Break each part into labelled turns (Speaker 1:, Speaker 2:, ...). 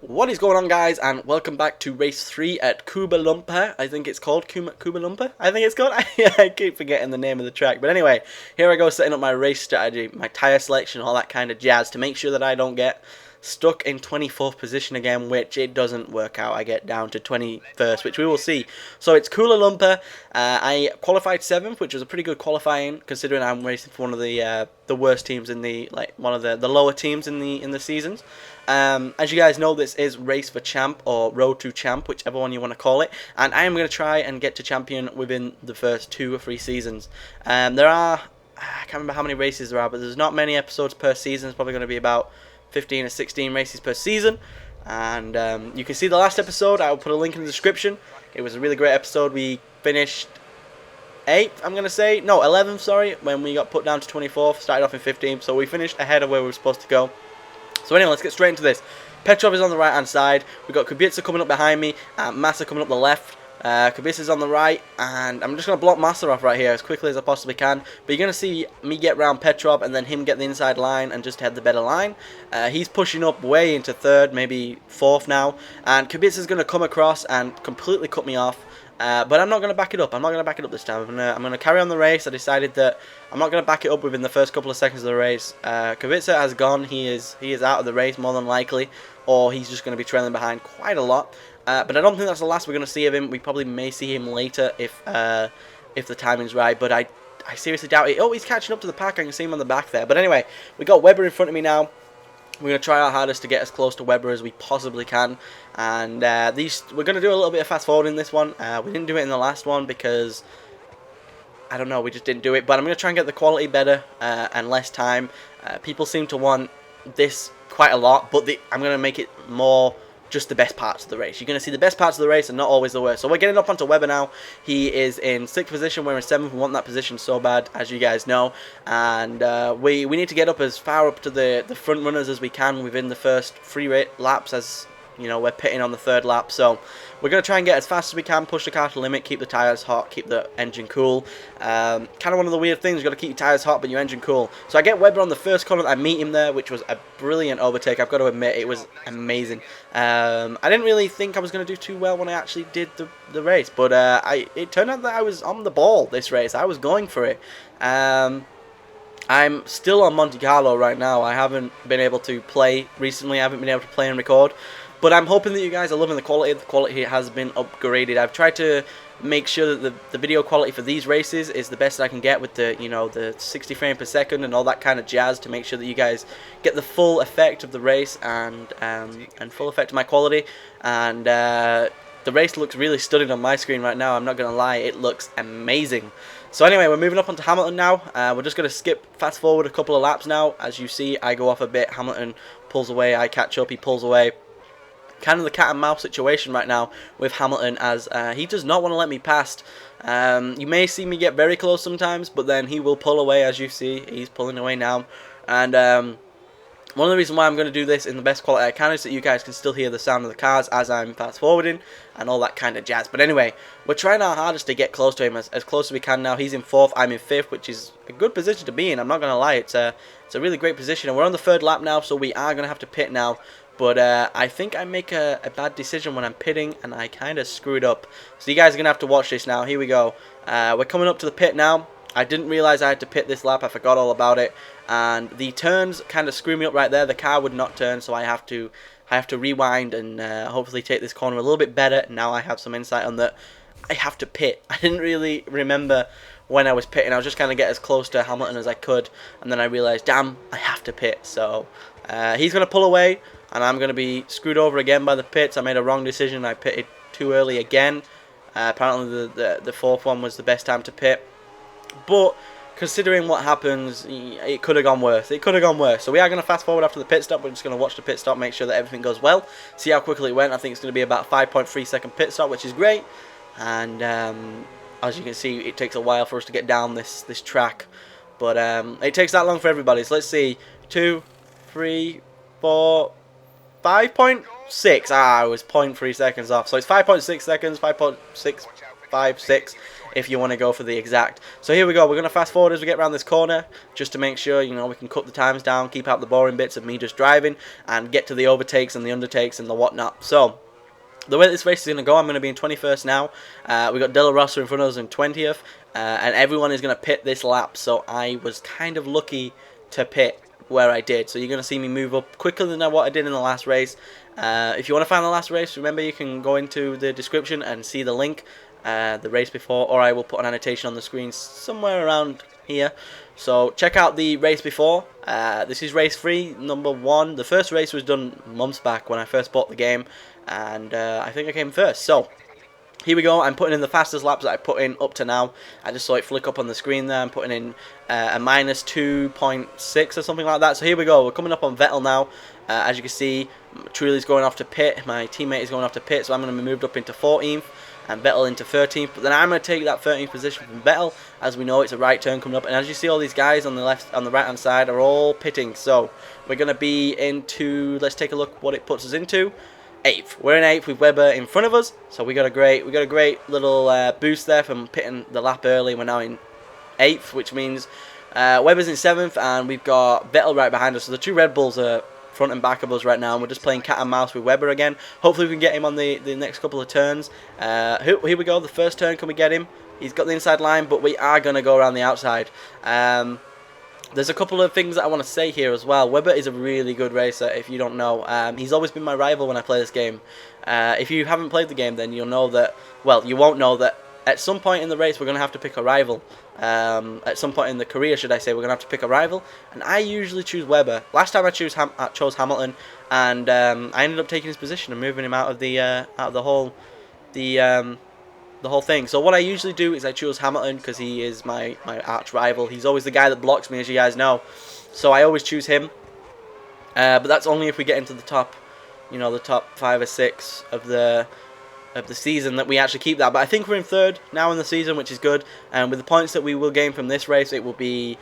Speaker 1: What is going on, guys, and welcome back to race 3 at Kuala Lumpur. I think it's called Kuala Lumpur. I think it's called. I keep forgetting the name of the track. But anyway, here I go setting up my race strategy, my tyre selection, all that kind of jazz to make sure that I don't get stuck in 24th position again, which it doesn't work out. I get down to 21st, which we will see. So it's Kuala Lumpur. I qualified 7th, which was a pretty good qualifying considering I'm racing for one of the worst teams in the one of the lower teams in the seasons. As you guys know, this is Race for Champ or Road to Champ, whichever one you want to call it, and I am going to try and get to champion within the first 2 or 3 seasons. There are, I can't remember how many races there are, but there's not many episodes per season. It's probably going to be about 15 or 16 races per season, and you can see the last episode. I will put a link in the description. It was a really great episode. We finished 8th, I'm going to say, no, 11th, sorry, when we got put down to 24th, started off in 15th, so we finished ahead of where we were supposed to go. So anyway, let's get straight into this. Petrov is on the right hand side. We've got Kubica coming up behind me, and Massa coming up the left. Kubica's on the right, and I'm just going to block Massa off right here as quickly as I possibly can. But you're going to see me get round Petrov and then him get the inside line and just head the better line. He's pushing up way into 3rd, maybe 4th now. And Kubica's going to come across and completely cut me off. But I'm not going to back it up. I'm not going to back it up this time. I'm going to carry on the race. I decided that I'm not going to back it up within the first couple of seconds of the race. Kubica has gone. He is out of the race more than likely, or he's just going to be trailing behind quite a lot. But I don't think that's the last we're going to see of him. We probably may see him later if the timing's right. But I seriously doubt it. Oh, he's catching up to the pack. I can see him on the back there. But anyway, we got Webber in front of me now. We're going to try our hardest to get as close to Webber as we possibly can. And we're going to do a little bit of fast forward in this one. We didn't do it in the last one because, I don't know, we just didn't do it. But I'm going to try and get the quality better and less time. People seem to want this quite a lot, but I'm going to make it more just the best parts of the race. You're going to see the best parts of the race and not always the worst. So we're getting up onto Webber now. He is in 6th position. We're in 7th. We want that position so bad, as you guys know. And we need to get up as far up to the front runners as we can within the first 3 laps, as you know, we're pitting on the 3rd lap. So we're going to try and get as fast as we can, push the car to the limit, keep the tyres hot, keep the engine cool. Kind of one of the weird things, you've got to keep your tyres hot but your engine cool. So I get Webber on the first corner, I meet him there, which was a brilliant overtake. I've got to admit, it was amazing. I didn't really think I was going to do too well when I actually did the race, but it turned out that I was on the ball this race. I was going for it. I'm still on Monte Carlo right now. I haven't been able to play recently. I haven't been able to play and record. But I'm hoping that you guys are loving the quality. The quality has been upgraded. I've tried to make sure that the video quality for these races is the best I can get with the 60 frames per second and all that kind of jazz to make sure that you guys get the full effect of the race and full effect of my quality. And the race looks really stunning on my screen right now. I'm not going to lie, it looks amazing. So anyway, we're moving up onto Hamilton now. We're just going to skip fast forward a couple of laps now. As you see, I go off a bit. Hamilton pulls away. I catch up. He pulls away. Kind of the cat and mouse situation right now with Hamilton, as he does not want to let me past. You may see me get very close sometimes, but then he will pull away. As you see, he's pulling away now. And one of the reasons why I'm going to do this in the best quality I can is that you guys can still hear the sound of the cars as I'm fast forwarding and all that kind of jazz. But anyway, we're trying our hardest to get close to him as close as we can now. He's in 4th, I'm in 5th, which is a good position to be in. I'm not going to lie, it's a really great position. And we're on the 3rd lap now, so we are going to have to pit now. But I think I make a bad decision when I'm pitting, and I kind of screw it up. So you guys are going to have to watch this now. Here we go. We're coming up to the pit now. I didn't realise I had to pit this lap. I forgot all about it. And the turns kind of screw me up right there. The car would not turn, so I have to rewind and hopefully take this corner a little bit better. Now I have some insight on that. I have to pit. I didn't really remember when I was pitting. I was just kind of get as close to Hamilton as I could. And then I realised, damn, I have to pit. So he's going to pull away. And I'm going to be screwed over again by the pits. I made a wrong decision. I pitted too early again. Apparently the 4th one was the best time to pit. But considering what happens, it could have gone worse. It could have gone worse. So we are going to fast forward after the pit stop. We're just going to watch the pit stop, make sure that everything goes well. See how quickly it went. I think it's going to be about 5.3 second pit stop, which is great. And as you can see, it takes a while for us to get down this track. But it takes that long for everybody. So let's see. 2, 3, 4... 5.6. I was 0.3 seconds off. So it's 5.6 seconds, 5.6 5, 6 if you want to go for the exact. So here we go. We're going to fast forward as we get around this corner just to make sure, you know, we can cut the times down, keep out the boring bits of me just driving, and get to the overtakes and the undertakes and the whatnot. So the way this race is going to go, I'm going to be in 21st now. We got De La Rosa in front of us in 20th, and everyone is going to pit this lap. So I was kind of lucky to pit where I did. So you're going to see me move up quicker than what I did in the last race. If you want to find the last race, remember you can go into the description and see the link, the race before, or I will put an annotation on the screen somewhere around here. So check out the race before. This is race 3, number 1. The first race was done months back when I first bought the game, and I think I came first. So here we go. I'm putting in the fastest laps that I put in up to now. I just saw it flick up on the screen there. I'm putting in a minus 2.6 or something like that. So here we go. We're coming up on Vettel now. As you can see, Trulli's going off to pit. My teammate is going off to pit, so I'm going to be moved up into 14th and Vettel into 13th. But then I'm going to take that 13th position from Vettel. As we know, it's a right turn coming up, and as you see, all these guys on the left, on the right hand side are all pitting. So we're going to be into. Let's take a look what it puts us into. 8th. We're in 8th with Webber in front of us, so we got a great little boost there from pitting the lap early. We're now in 8th, which means Webber's in 7th, and we've got Vettel right behind us. So the two Red Bulls are front and back of us right now, and we're just playing cat and mouse with Webber again. Hopefully we can get him on the next couple of turns. Here we go, the first turn, can we get him? He's got the inside line, but we are going to go around the outside. There's a couple of things that I want to say here as well. Webber is a really good racer, if you don't know. He's always been my rival when I play this game. If you haven't played the game, then you'll know that, well, you won't know that at some point in the race we're going to have to pick a rival. At some point in the career, should I say, we're going to have to pick a rival. And I usually choose Webber. Last time I chose Hamilton, and I ended up taking his position and moving him out of the whole thing. So what I usually do is I choose Hamilton because he is my arch rival. He's always the guy that blocks me, as you guys know. So I always choose him. But that's only if we get into the top, you know, the top 5 or 6 of the season that we actually keep that. But I think we're in 3rd now in the season, which is good. And with the points that we will gain from this race, it will be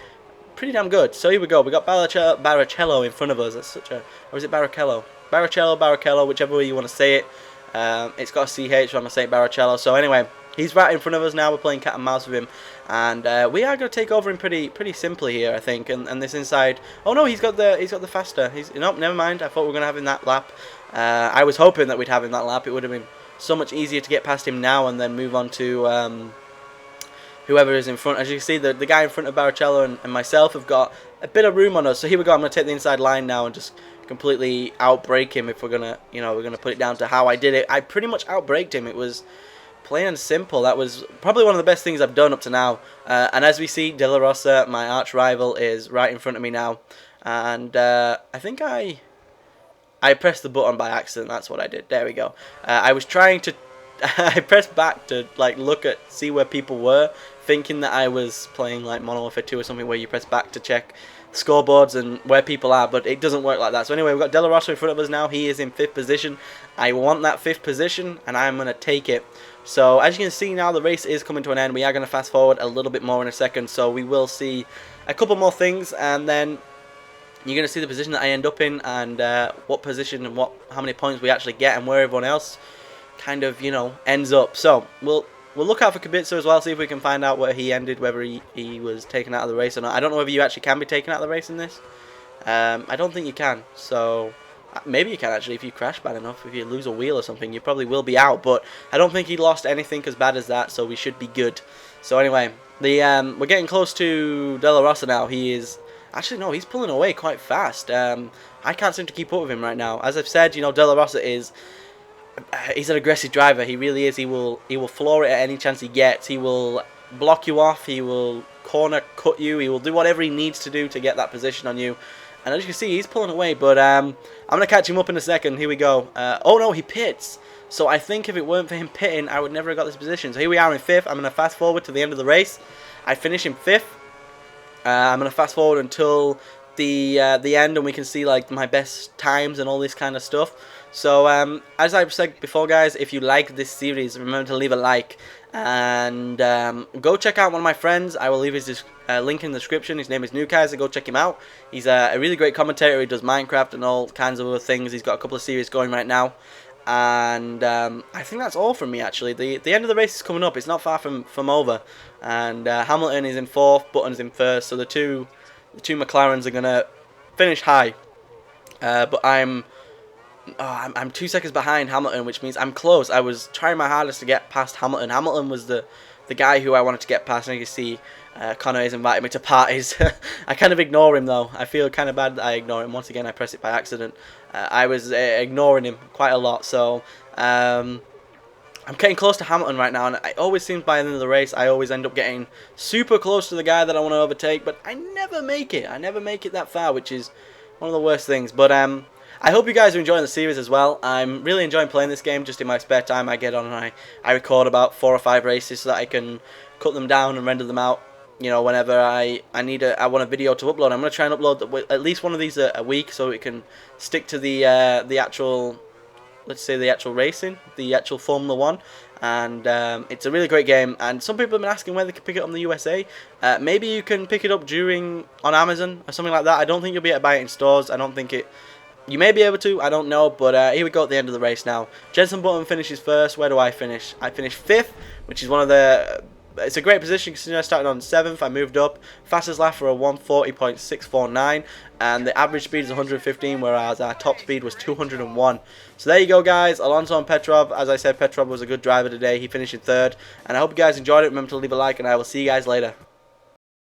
Speaker 1: pretty damn good. So here we go. We got Barrichello in front of us. That's such a, or is it Barrichello? Barrichello, whichever way you want to say it. It's got a CH, so I'm going to say Barrichello. So anyway, he's right in front of us now. We're playing cat and mouse with him, and we are going to take over him pretty simply here, I think. And this inside, oh no, he's got the faster. Nope, never mind. I thought we were going to have him that lap. I was hoping that we'd have him that lap. It would have been so much easier to get past him now and then move on to whoever is in front. As you can see, the guy in front of Barrichello and myself have got a bit of room on us. So here we go. I'm going to take the inside line now and just completely outbrake him. If we're gonna, you know, we're gonna put it down to how I did it. I pretty much outbraked him. It was plain and simple. That was probably one of the best things I've done up to now. And as we see, De La Rosa, my arch rival, is right in front of me now. And I think I pressed the button by accident. That's what I did. There we go. I was trying to. I pressed back to like see where people were, thinking that I was playing like Modern Warfare 2 or something, where you press back to check scoreboards and where people are, but it doesn't work like that. So anyway, we've got De La Rosa in front of us now. He is in 5th position. I want that 5th position, and I'm going to take it. So as you can see now, the race is coming to an end. We are going to fast forward a little bit more in a second, so we will see a couple more things, and then you're going to see the position that I end up in, and what position and how many points we actually get, and where everyone else kind of, you know, ends up. So we'll look out for Kubica as well, see if we can find out where he ended, whether he was taken out of the race or not. I don't know whether you actually can be taken out of the race in this. I don't think you can. So maybe you can actually if you crash bad enough. If you lose a wheel or something, you probably will be out. But I don't think he lost anything as bad as that, so we should be good. So anyway, we're getting close to De La Rosa now. He is... Actually, no, he's pulling away quite fast. I can't seem to keep up with him right now. As I've said, you know, De La Rosa is... he's an aggressive driver. He really is. He will floor it at any chance he gets. He will block you off. He will corner cut you. He will do whatever he needs to do to get that position on you. And as you can see, he's pulling away. But I'm going to catch him up in a second. Here we go. Oh no, he pits. So I think if it weren't for him pitting, I would never have got this position. So here we are in 5th. I'm going to fast forward to the end of the race. I finish in 5th. I'm going to fast forward until the end, and we can see like my best times and all this kind of stuff. So as I've said before, guys, if you like this series, remember to leave a like, and go check out one of my friends. I will leave his link in the description. His name is Newkaiser. Go check him out. He's a really great commentator. He does Minecraft and all kinds of other things. He's got a couple of series going right now, And I think that's all from me actually. The end of the race is coming up. It's not far from over, and Hamilton is in 4th, Button's in 1st. So the two McLarens are gonna finish high. But I'm 2 seconds behind Hamilton, which means I'm close. I was trying my hardest to get past Hamilton. Hamilton was the guy who I wanted to get past, and you can see Connor has invited me to parties. I kind of ignore him though. I feel kind of bad that I ignore him. Once again, I press it by accident. I was ignoring him quite a lot, so I'm getting close to Hamilton right now, and it always seems by the end of the race I always end up getting super close to the guy that I want to overtake, but I never make it. I never make it that far, which is one of the worst things. But I hope you guys are enjoying the series as well. I'm really enjoying playing this game. Just in my spare time I get on and I record about 4 or 5 races so that I can cut them down and render them out, you know, whenever I want a video to upload. I'm going to try and upload at least one of these a week so it can stick to the actual, let's say, the actual racing, the actual Formula 1. And it's a really great game, and some people have been asking where they can pick it up in the USA. Maybe you can pick it up on Amazon or something like that. I don't think you'll be able to buy it in stores. I don't think it... You may be able to, I don't know, but here we go at the end of the race now. Jenson Button finishes 1st. Where do I finish? I finished 5th, which is one of the... It's a great position considering I started on 7th. I moved up. Fastest lap for a 140.649, and the average speed is 115, whereas our top speed was 201. So there you go, guys. Alonso and Petrov. As I said, Petrov was a good driver today. He finished in 3rd, and I hope you guys enjoyed it. Remember to leave a like, and I will see you guys later.